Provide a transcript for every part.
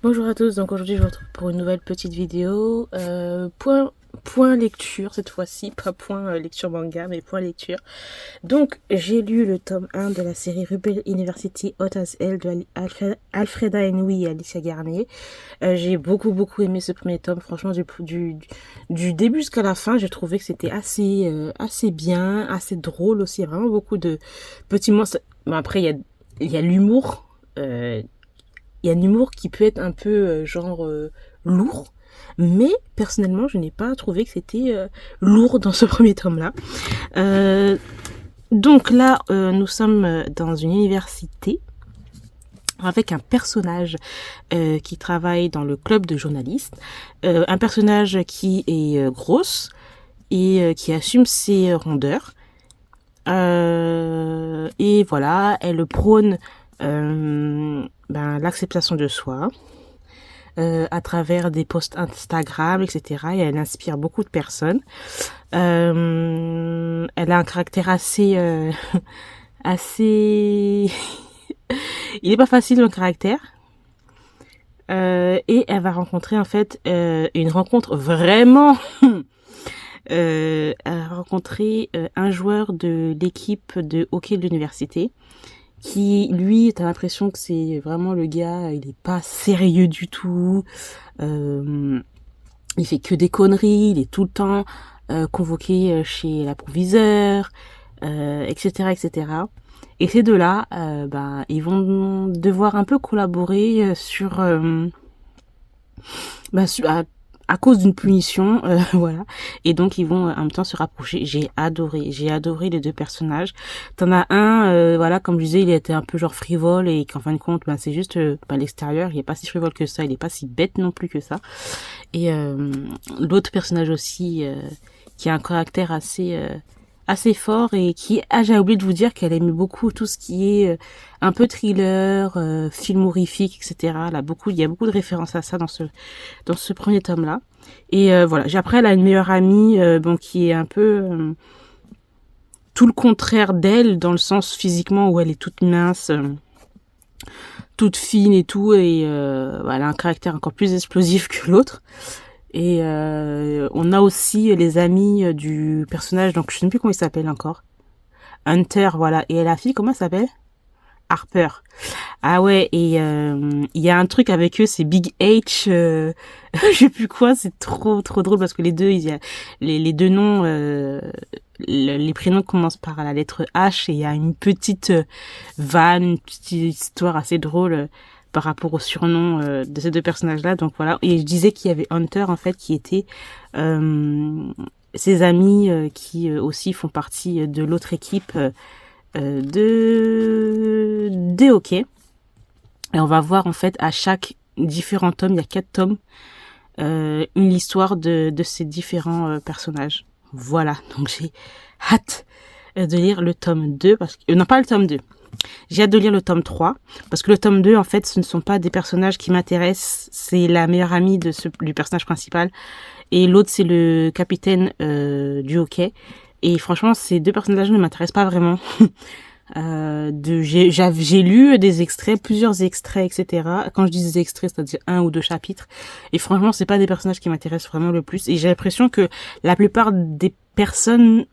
Bonjour à tous, donc aujourd'hui je vous retrouve pour une nouvelle petite vidéo. Point lecture cette fois-ci, pas point lecture manga, mais point lecture. Donc j'ai lu le tome 1 de la série Rebel University Hot as Hell de Alfreda Henry et Alicia Garnier. J'ai beaucoup aimé ce premier tome, franchement du début jusqu'à la fin, j'ai trouvé que c'était assez bien, assez drôle aussi, il y a vraiment beaucoup de petits mots. Bon, après il y a l'humour. Il y a un humour qui peut être un peu lourd, mais personnellement je n'ai pas trouvé que c'était lourd dans ce premier tome-là. Donc là, nous sommes dans une université avec un personnage qui travaille dans le club de journalistes, un personnage qui est grosse et qui assume ses rondeurs. Et voilà, elle prône l'acceptation de soi à travers des posts Instagram, etc. Et elle inspire beaucoup de personnes. Elle a un caractère assez... Il est pas facile le caractère. Et elle va rencontrer en fait une rencontre vraiment... elle a rencontré un joueur de l'équipe de hockey de l'université qui, lui, t'as l'impression que c'est vraiment le gars, il est pas sérieux du tout, il fait que des conneries, il est tout le temps convoqué chez l'approviseur, etc., etc. Et ces deux-là, ils vont devoir un peu collaborer à cause d'une punition, voilà. Et donc ils vont en même temps se rapprocher. J'ai adoré les deux personnages. T'en as un, voilà, comme je disais, il était un peu genre frivole et qu'en fin de compte, c'est juste l'extérieur, il est pas si frivole que ça, il est pas si bête non plus que ça. Et l'autre personnage aussi, qui a un caractère assez fort et qui, j'ai oublié de vous dire qu'elle aimait beaucoup tout ce qui est un peu thriller, film horrifique, etc. Là, il y a beaucoup de références à ça dans ce premier tome-là. Et voilà. Après, elle a une meilleure amie, qui est un peu tout le contraire d'elle, dans le sens physiquement où elle est toute mince, toute fine et tout, et elle a un caractère encore plus explosif que l'autre. Et on a aussi les amis du personnage, donc je ne sais plus comment il s'appelle encore. Hunter, voilà. Et la fille, comment elle s'appelle? Harper. Ah ouais, et il y a un truc avec eux, c'est Big H, je sais plus quoi, c'est trop drôle parce que les deux, il y a les deux noms, les prénoms commencent par la lettre H et il y a une petite vanne, une petite histoire assez drôle par rapport au surnom de ces deux personnages-là. Donc voilà, et je disais qu'il y avait Hunter en fait qui était ses amis qui aussi font partie de l'autre équipe des hockey. Et on va voir en fait à chaque différent tome, il y a 4 tomes, une histoire de ces différents personnages. Voilà, donc j'ai hâte de lire le tome 2, parce que non, pas le tome 2. J'ai hâte de lire le tome 3, parce que le tome 2, en fait, ce ne sont pas des personnages qui m'intéressent, c'est la meilleure amie du personnage principal, et l'autre, c'est le capitaine du hockey. Et franchement, ces deux personnages ne m'intéressent pas vraiment. J'ai lu des extraits, plusieurs extraits, etc. Quand je dis des extraits, c'est-à-dire 1 ou 2 chapitres. Et franchement, c'est pas des personnages qui m'intéressent vraiment le plus. Et j'ai l'impression que la plupart des personnes,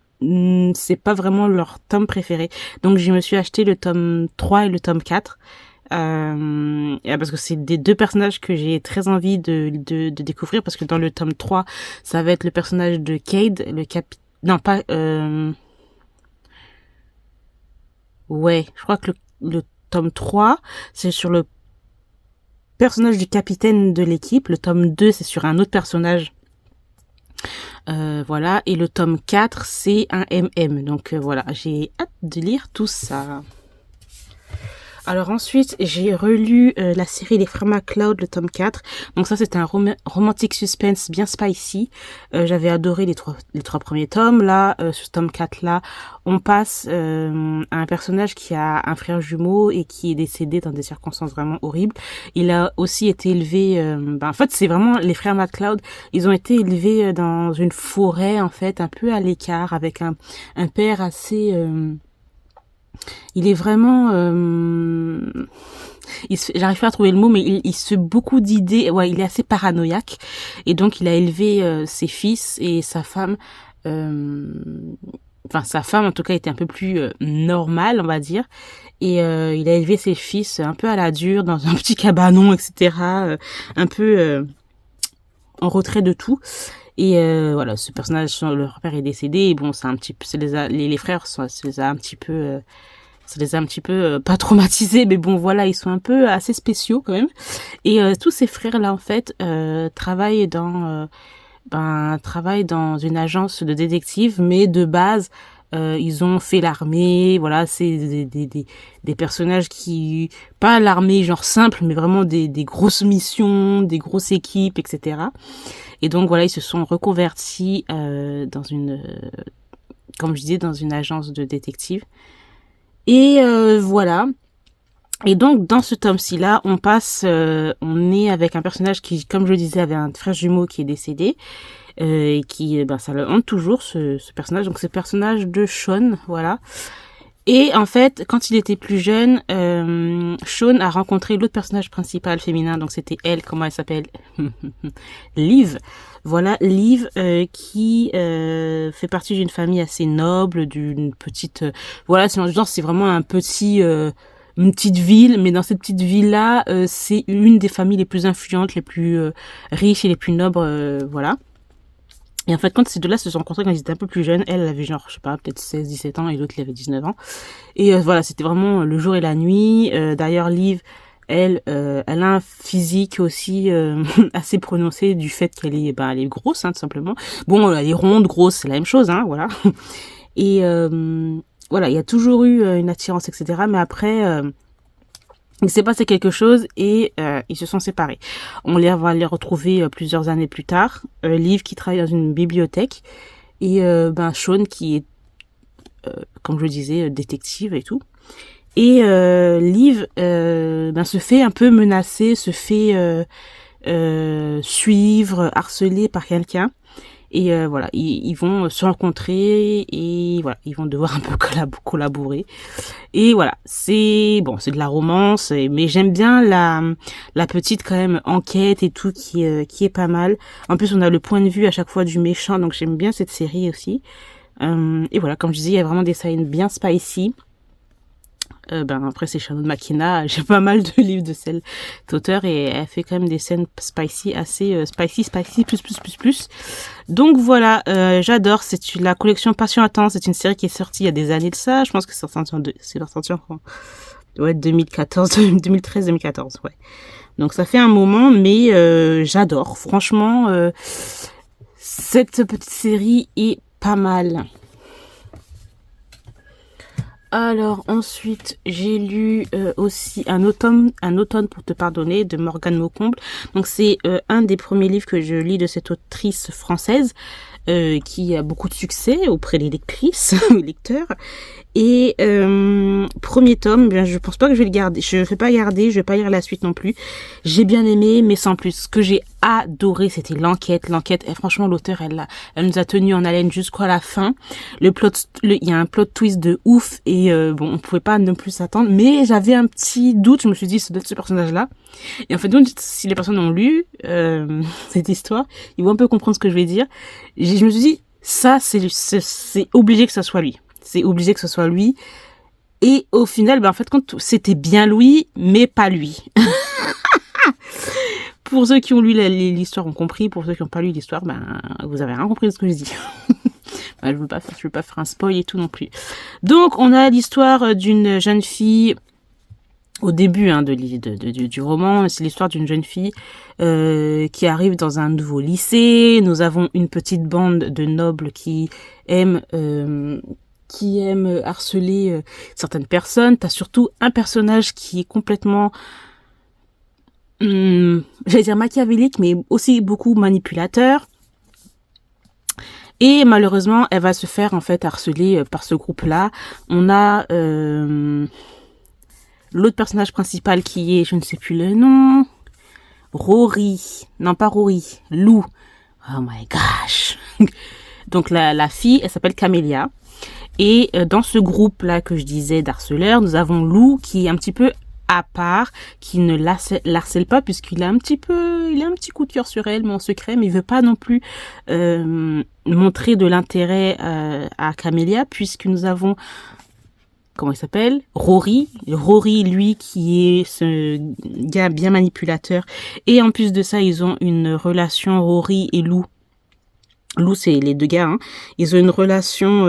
c'est pas vraiment leur tome préféré. Donc je me suis acheté le tome 3 et le tome 4. Parce que c'est des deux personnages que j'ai très envie de découvrir, parce que dans le tome 3, ça va être le personnage de Cade, non pas ouais, je crois que le tome 3, c'est sur le personnage du capitaine de l'équipe. Le tome 2, c'est sur un autre personnage. Voilà. Et le tome 4, c'est un MM. Donc voilà, j'ai hâte de lire tout ça. Alors ensuite, j'ai relu la série Les Frères McCloud, le tome 4. Donc ça, c'est un romantique suspense bien spicy. J'avais adoré les trois premiers tomes. Là, sur ce tome 4-là, on passe à un personnage qui a un frère jumeau et qui est décédé dans des circonstances vraiment horribles. Il a aussi été élevé... en fait, c'est vraiment les Frères McCloud. Ils ont été élevés dans une forêt, en fait, un peu à l'écart, avec un père assez... il est vraiment, j'arrive pas à trouver le mot, mais il se fait beaucoup d'idées. Ouais, il est assez paranoïaque, et donc il a élevé ses fils et sa femme. Enfin, sa femme en tout cas était un peu plus normale, on va dire, et il a élevé ses fils un peu à la dure dans un petit cabanon, etc. Un peu en retrait de tout. Et voilà, ce personnage, leur père est décédé, et bon, c'est un petit peu, les frères, ça les a un petit peu pas traumatisés, mais bon, voilà, ils sont un peu assez spéciaux quand même. Et tous ces frères là, en fait, travaillent dans une agence de détective, mais de base, ils ont fait l'armée. Voilà, c'est des personnages qui, pas l'armée genre simple, mais vraiment des grosses missions, des grosses équipes, etc. Et donc voilà, ils se sont reconvertis comme je disais, dans une agence de détective. Et voilà. Et donc dans ce tome-ci là, on est avec un personnage qui, comme je le disais, avait un frère jumeau qui est décédé, et qui, ça le hante toujours, ce personnage. Donc c'est le personnage de Sean, voilà. Et en fait, quand il était plus jeune, Sean a rencontré l'autre personnage principal féminin, donc c'était elle, comment elle s'appelle? Liv. Voilà, Liv, qui fait partie d'une famille assez noble, d'une petite... voilà, c'est vraiment une petite ville, mais dans cette petite ville-là, c'est une des familles les plus influentes, les plus riches et les plus nobles, voilà. Et en fait, quand ces deux-là se sont rencontrés quand ils étaient un peu plus jeunes, elle avait genre, je sais pas, peut-être 16, 17 ans, et l'autre, il avait 19 ans. Et voilà, c'était vraiment le jour et la nuit. D'ailleurs, Liv, elle a un physique aussi assez prononcé du fait elle est grosse, hein, tout simplement. Bon, elle est ronde, grosse, c'est la même chose, hein, voilà. Et voilà, il y a toujours eu une attirance, etc. Mais après... il s'est passé quelque chose, et ils se sont séparés. On va les retrouver plusieurs années plus tard. Liv qui travaille dans une bibliothèque, et Sean qui est, comme je le disais, détective et tout. Et Liv se fait un peu menacer, se fait suivre, harceler par quelqu'un. Et voilà, ils vont se rencontrer, et voilà, ils vont devoir un peu collaborer. Et voilà, c'est de la romance, mais j'aime bien la petite quand même enquête et tout qui est pas mal. En plus, on a le point de vue à chaque fois du méchant, donc j'aime bien cette série aussi. Et voilà, comme je disais, il y a vraiment des scènes bien spicy. Après c'est Shannon Makina, j'ai pas mal de livres de cet auteur, et elle fait quand même des scènes spicy, assez spicy plus. Donc voilà, j'adore. C'est la collection Passion Intense. C'est une série qui est sortie il y a des années de ça. Je pense que c'est sorti en 2013, 2014, ouais. Donc ça fait un moment, mais j'adore. Franchement, cette petite série est pas mal. Alors ensuite, j'ai lu aussi un automne pour te pardonner de Morgane Maucomble. Donc c'est un des premiers livres que je lis de cette autrice française qui a beaucoup de succès auprès des lectrices ou lecteurs. Et premier tome, je pense pas que je vais le garder. Je vais pas je vais pas lire la suite non plus. J'ai bien aimé, mais sans plus. Ce que j'ai adoré, c'était l'enquête. Et franchement, l'auteur, elle nous a tenu en haleine jusqu'à la fin. Il y a un plot twist de ouf, et on pouvait pas non plus s'attendre. Mais j'avais un petit doute. Je me suis dit, ça doit être ce personnage-là. Et en fait, donc, si les personnes ont lu cette histoire, ils vont un peu comprendre ce que je vais dire. Je me suis dit, ça, c'est obligé que ça soit lui. C'est obligé que ce soit lui. Et au final, en fait, quand c'était bien lui, mais pas lui. Pour ceux qui ont lu l'histoire ont compris. Pour ceux qui n'ont pas lu l'histoire, vous avez rien compris de ce que je dis. Je veux pas faire un spoil et tout non plus. Donc, on a l'histoire d'une jeune fille. Au début du roman, c'est l'histoire d'une jeune fille qui arrive dans un nouveau lycée. Nous avons une petite bande de nobles qui aiment harceler certaines personnes. T'as surtout un personnage qui est complètement, j'allais dire machiavélique, mais aussi beaucoup manipulateur. Et malheureusement, elle va se faire en fait harceler par ce groupe-là. On a l'autre personnage principal qui est, je ne sais plus le nom, Rory. Non, pas Rory, Lou. Oh my gosh. Donc la fille, elle s'appelle Camélia. Et dans ce groupe-là que je disais d'harceleurs, nous avons Lou qui est un petit peu à part, qui ne l'harcèle pas puisqu'il a un petit coup de cœur sur elle, mais en secret, mais il veut pas non plus montrer de l'intérêt à Camélia, puisque nous avons, comment il s'appelle, Rory, lui qui est ce gars bien manipulateur, et en plus de ça, ils ont une relation, Rory et Lou, c'est les deux gars, hein. Ils ont une relation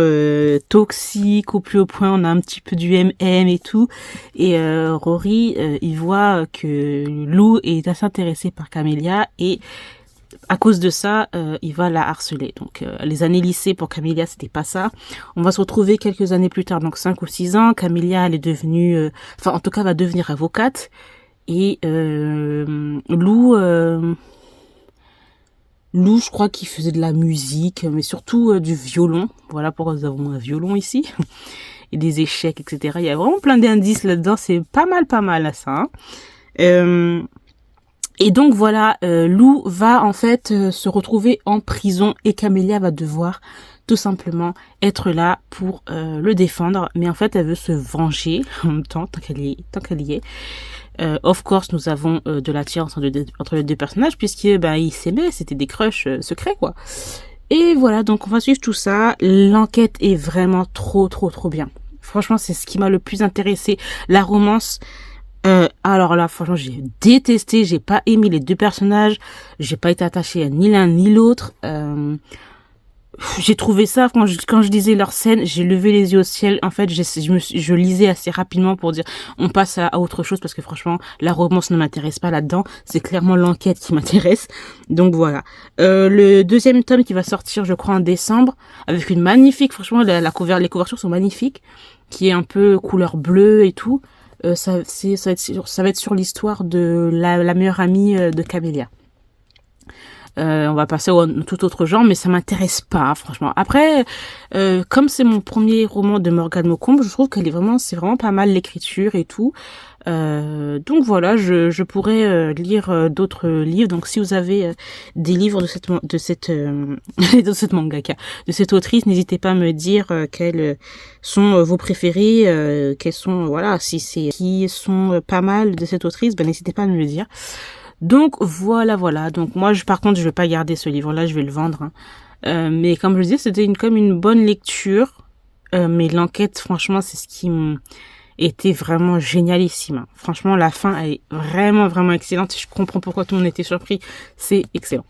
toxique au plus haut point, on a un petit peu du MM et tout. Et Rory, il voit que Lou est assez intéressé par Camélia et à cause de ça, il va la harceler. Donc les années lycée pour Camélia, c'était pas ça. On va se retrouver quelques années plus tard, donc 5 ou 6 ans. Camélia, elle est devenue, en tout cas, va devenir avocate. Et Lou, je crois qu'il faisait de la musique, mais surtout du violon. Voilà pourquoi nous avons un violon ici. Et des échecs, etc. Il y a vraiment plein d'indices là-dedans. C'est pas mal à ça. Hein. Et donc voilà, Lou va en fait se retrouver en prison et Camélia va devoir tout simplement être là pour le défendre. Mais en fait, elle veut se venger en même temps, tant qu'elle y est. Of course, nous avons de l'attirance entre les deux personnages puisque ils s'aimaient, c'était des crushs secrets quoi. Et voilà, donc on va suivre tout ça. L'enquête est vraiment trop bien. Franchement, c'est ce qui m'a le plus intéressé. La romance. Alors là, franchement, j'ai détesté. J'ai pas aimé les deux personnages. J'ai pas été attachée à ni l'un ni l'autre. J'ai trouvé ça, quand je lisais leur scène, j'ai levé les yeux au ciel. En fait, je lisais assez rapidement pour dire, on passe à autre chose parce que franchement, la romance ne m'intéresse pas là-dedans. C'est clairement l'enquête qui m'intéresse. Donc voilà. Le deuxième tome qui va sortir, je crois, en décembre, avec une magnifique, franchement, les couvertures sont magnifiques, qui est un peu couleur bleue et tout. Ça va être sur l'histoire de la meilleure amie de Camélia. On va passer au tout autre genre, mais ça m'intéresse pas, franchement. Après, comme c'est mon premier roman de Morgane Maucombe, je trouve c'est vraiment pas mal l'écriture et tout. Donc voilà, je pourrais lire d'autres livres. Donc si vous avez des livres de cette mangaka, de cette autrice, n'hésitez pas à me dire quels sont vos préférés, quels sont, voilà, qui sont pas mal de cette autrice, n'hésitez pas à me le dire. Donc voilà. Donc moi, par contre, je vais pas garder ce livre-là, je vais le vendre. Hein. Mais comme je disais, c'était comme une bonne lecture. Mais l'enquête, franchement, c'est ce qui était vraiment génialissime. Hein. Franchement, la fin elle est vraiment excellente. Je comprends pourquoi tout le monde était surpris. C'est excellent.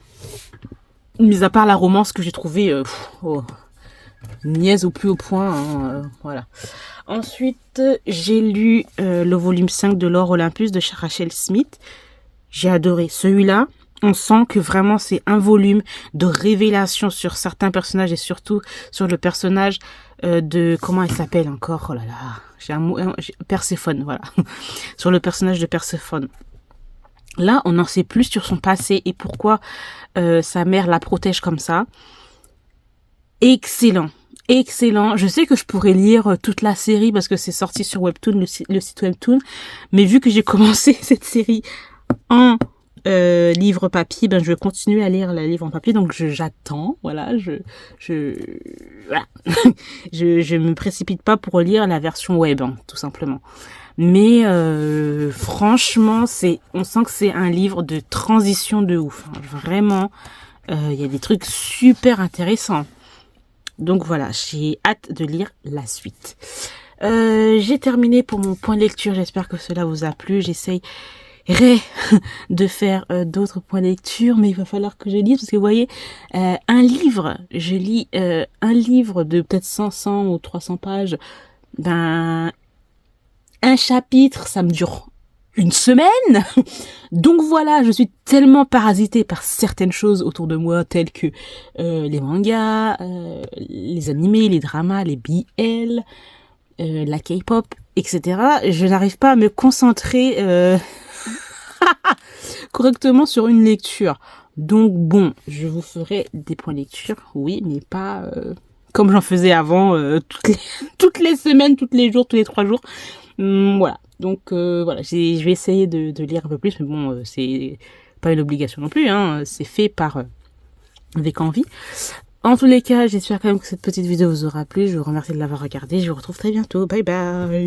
Mis à part la romance que j'ai trouvée niaise au plus haut point. Hein, voilà. Ensuite, j'ai lu le volume 5 de l'Or Olympus de Rachel Smith. J'ai adoré celui-là. On sent que vraiment c'est un volume de révélation sur certains personnages et surtout sur le personnage de, comment elle s'appelle encore, oh là là, j'ai un mot, Perséphone, voilà. Sur le personnage de Perséphone. Là, on en sait plus sur son passé et pourquoi sa mère la protège comme ça. Excellent. Je sais que je pourrais lire toute la série parce que c'est sorti sur Webtoon, le site Webtoon. Mais vu que j'ai commencé cette série en livre papier, je vais continuer à lire le livre en papier, donc j'attends, voilà, voilà. je me précipite pas pour lire la version web, hein, tout simplement. Mais franchement, on sent que c'est un livre de transition de ouf, hein, vraiment. Il y a des trucs super intéressants. Donc voilà, j'ai hâte de lire la suite. J'ai terminé pour mon point de lecture, j'espère que cela vous a plu. J'essaye de faire d'autres points de lecture, mais il va falloir que je lise parce que vous voyez, je lis un livre de peut-être 500 ou 300 pages, un chapitre, ça me dure une semaine. Donc voilà, je suis tellement parasitée par certaines choses autour de moi, telles que les mangas, les animés, les dramas, les BL, la K-pop, etc. Je n'arrive pas à me concentrer correctement sur une lecture. Donc bon, je vous ferai des points de lecture, oui, mais pas comme j'en faisais avant, toutes les semaines, tous les jours, tous les 3 jours. Voilà. Donc voilà, je vais essayer de lire un peu plus, mais bon, c'est pas une obligation non plus, hein, c'est fait avec envie. En tous les cas, j'espère quand même que cette petite vidéo vous aura plu. Je vous remercie de l'avoir regardée. Je vous retrouve très bientôt. Bye bye.